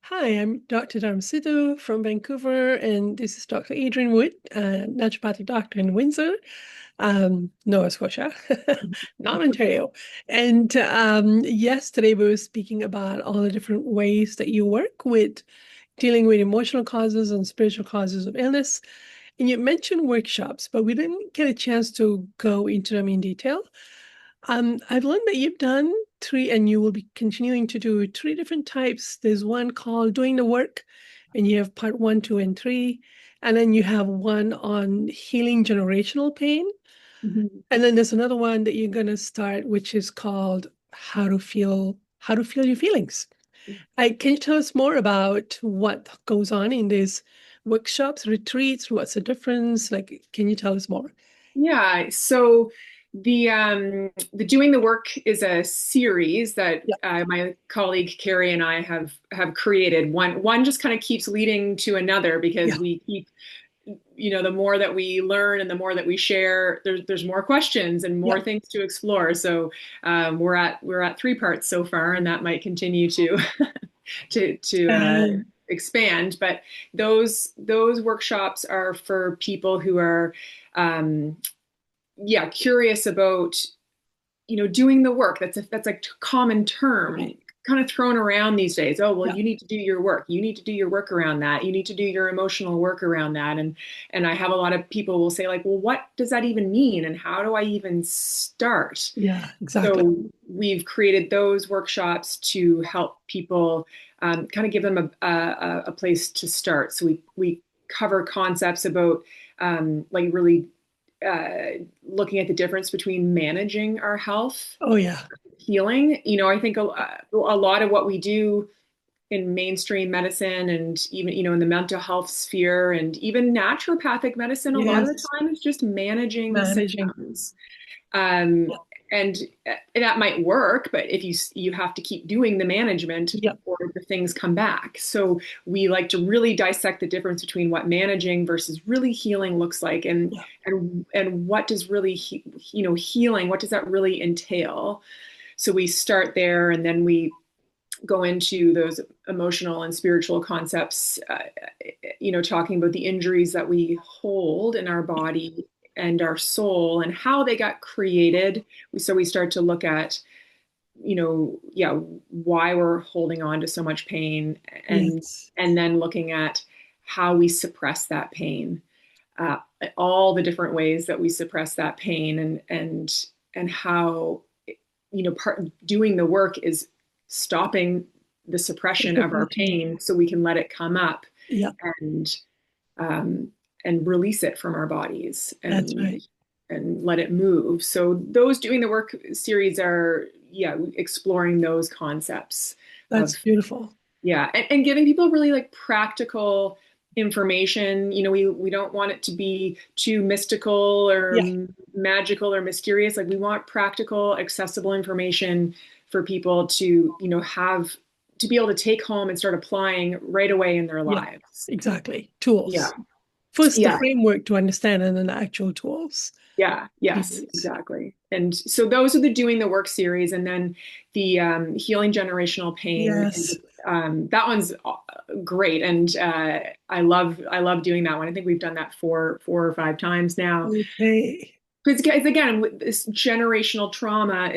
Hi, I'm Dr. Sidhu from Vancouver, and this is Dr. Adrienne Wood, Naturopathic Doctor in Windsor, Nova Scotia, not Ontario. And yesterday we were speaking about all the different ways that you work with dealing with emotional causes and spiritual causes of illness. And you mentioned workshops, but we didn't get a chance to go into them in detail. I've learned that you've done three, and you will be continuing to do three different types. There's one called Doing the Work, and you have part one, two, and three. And then you have one on healing generational pain. Mhm. And then there's another one that you're going to start, which is called how to feel your feelings. Can you tell us more about what goes on in these workshops, retreats? What's the difference? Like, can you tell us more? Yeah, so the Doing the Work is a series that Yeah, my colleague Carrie and I have created. One just kind of keeps leading to another because yeah, we keep, the more that we learn and the more that we share, there's more questions and yeah. more things to explore. So we're at three parts so far, and that might continue to to Um, expand. But those workshops are for people who are um, curious about, doing the work. That's a common term right. kind of thrown around these days. Oh, well, Yeah, you need to do your work. You need to do your work around that. You need to do your emotional work around that. And I have a lot of people will say like, well, what does that even mean? And how do I even start? yeah, exactly. So we've created those workshops to help people kind of give them a place to start. So we cover concepts about like really looking at the difference between managing our health, Oh, yeah. healing. I think a lot of what we do in mainstream medicine and even, in the mental health sphere and even naturopathic medicine, a lot of the Yes, time is just managing managing. symptoms. Um, Yeah, and that might work, but if you have to keep doing the management yeah, or the things come back. So we like to really dissect the difference between what managing versus really healing looks like, and yeah. and what does really healing, what does that really entail? So we start there, and then we go into those emotional and spiritual concepts, talking about the injuries that we hold in our body and our soul and how they got created. So we start to look at, why we're holding on to so much pain, and Yes, and then looking at how we suppress that pain, uh, all the different ways that we suppress that pain, and how, doing the work is stopping the suppression of our pain so we can let it come up yeah, and um, and release it from our bodies that's right. and let it move. So those Doing the Work series are, exploring those concepts That's of, beautiful. and giving people really like practical information. We don't want it to be too mystical or Yeah, magical or mysterious. Like we want practical, accessible information for people to, have to be able to take home and start applying right away in their yeah, lives. exactly. Yeah. Tools. First, the Yeah. framework to understand, and then the actual tools Yeah, to yes, use. exactly. And so those are the Doing the Work series, and then the Healing Generational Pain. Yes. That one's great, and I love doing that one. I think we've done that four or five times now. Okay. Because again, this generational trauma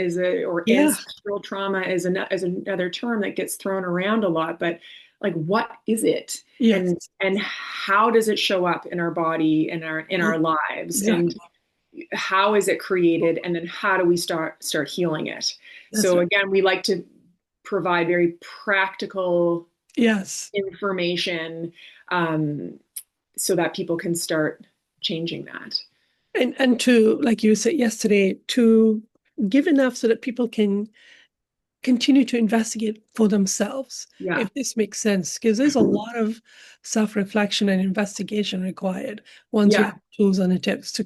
or Yeah. ancestral trauma is another term that gets thrown around a lot. But like, what is it, Yes. and how does it show up in our body and in our lives, and Exactly. how is it created, and then how do we start healing it? That's So right. again, we like to provide very practical Yes. information, um, so that people can start changing that. And to, like you said yesterday, to give enough so that people can continue to investigate for themselves, Yeah, if this makes sense, because there's a lot of self-reflection and investigation required once you yeah. have tools and the tips to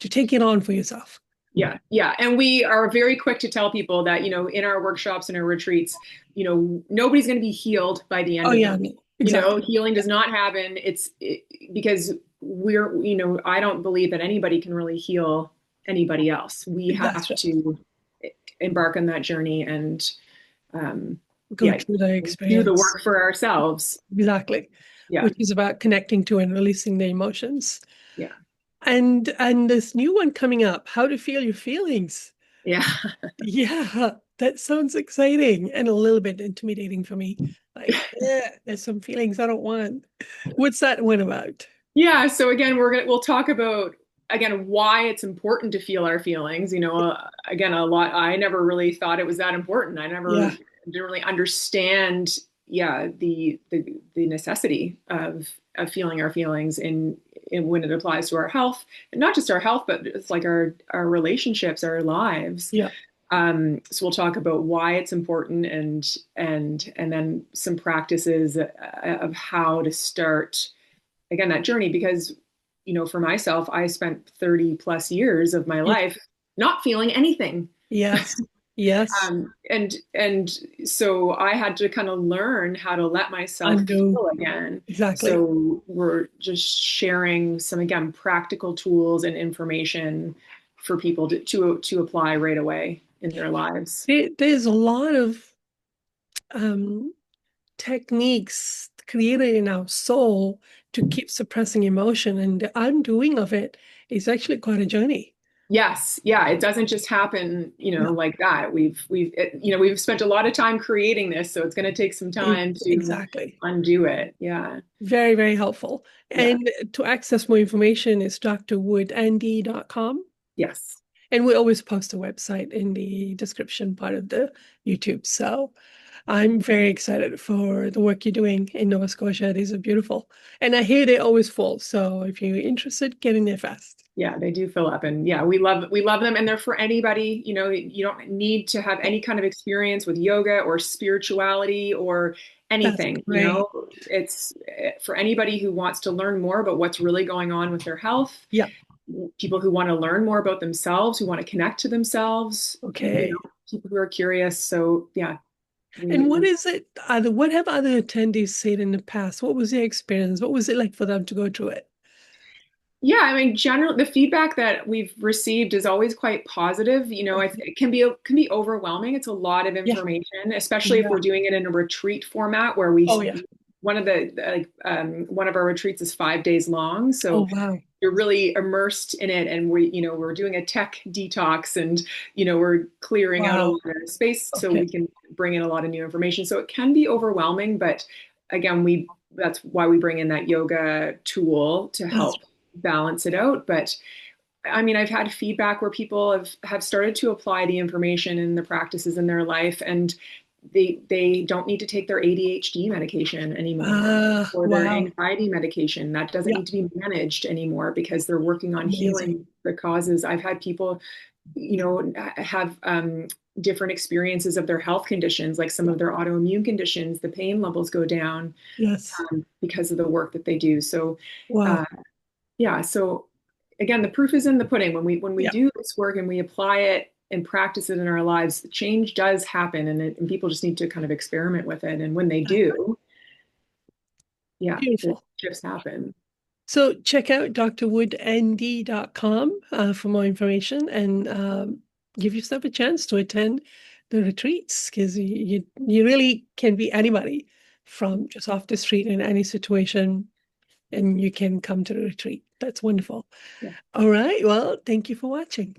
take it on for yourself. Yeah, yeah. And we are very quick to tell people that, in our workshops and our retreats, nobody's going to be healed by the Oh end of yeah, them. no, exactly. Healing Yeah, does not happen. Because I don't believe that anybody can really heal anybody else. We that's have right. to embark on that journey, and um, go Yeah, through the do the experience. work for ourselves. Exactly. Yeah, Which is about connecting to and releasing the emotions. yeah, And this new one coming up, how to feel your feelings. yeah. Yeah, that sounds exciting and a little bit intimidating for me. Like, yeah, there's some feelings I don't want. What's that one about? Yeah, so again, we'll talk about again why it's important to feel our feelings. Again, a lot I never really thought it was that important. I never Yeah, didn't really understand, yeah, the necessity of feeling our feelings in when it applies to our health, and not just our health, but it's like our relationships, our lives. yeah, So we'll talk about why it's important and then some practices of how to start again that journey because for myself I spent 30 plus years of my yeah. life not feeling anything. Yes, yes. And so I had to kind of learn how to let myself Undo. feel again. Exactly. So we're just sharing some again practical tools and information for people to apply right away in their lives. There's a lot of um, techniques created in our soul to keep suppressing emotion, and the undoing of it is actually quite a journey. Yes, yeah, it doesn't just happen, Yeah, like that. We've spent a lot of time creating this, so it's going to take some time to exactly. undo it. Yeah, Very, very helpful. yeah, And to access more information is drwoodnd.com. yes, And we always post a website in the description part of the YouTube. So I'm very excited for the work you're doing in Nova Scotia. These are beautiful. And I hear they're always full. So if you're interested, get in there fast. yeah. They do fill up, and yeah, we love them, and they're for anybody. You don't need to have any kind of experience with yoga or spirituality or That's anything. great. It's for anybody who wants to learn more about what's really going on with their health, Yeah. people who want to learn more about themselves, who want to connect to themselves, Okay. people who are curious. So yeah, And what we is it? What have other attendees said in the past? What was their experience? What was it like for them to go through it? yeah, I mean, generally the feedback that we've received is always quite positive. It can be overwhelming. It's a lot of Yeah. information, especially if Yeah. we're doing it in a retreat format where Oh, yeah. one of our retreats is 5 days long. Oh, So wow. you're really immersed in it, and we're doing a tech detox, and we're clearing out a Wow. lot of space so Okay. we can bring in a lot of new information. So it can be overwhelming, but again, we that's why we bring in that yoga tool to That's help balance it out. But I mean, I've had feedback where people have started to apply the information and the practices in their life, and they don't need to take their ADHD medication anymore or their wow. anxiety medication. That doesn't Yeah. need to be managed anymore because they're working on Amazing. healing the causes. I've had people, have different experiences of their health conditions, like some Yeah. of their autoimmune conditions, the pain levels go down Yes. because of the work that they do. So, uh, Wow. yeah. So again, the proof is in the pudding. When we Yeah. do this work and we apply it and practice it in our lives, change does happen, and people just need to kind of experiment with it. And when they do, yeah, the Beautiful. shifts happen. So check out drwoodnd.com for more information and give yourself a chance to attend the retreats because you really can be anybody from just off the street in any situation and you can come to the retreat. That's wonderful. Yeah. All right. Well, thank you for watching.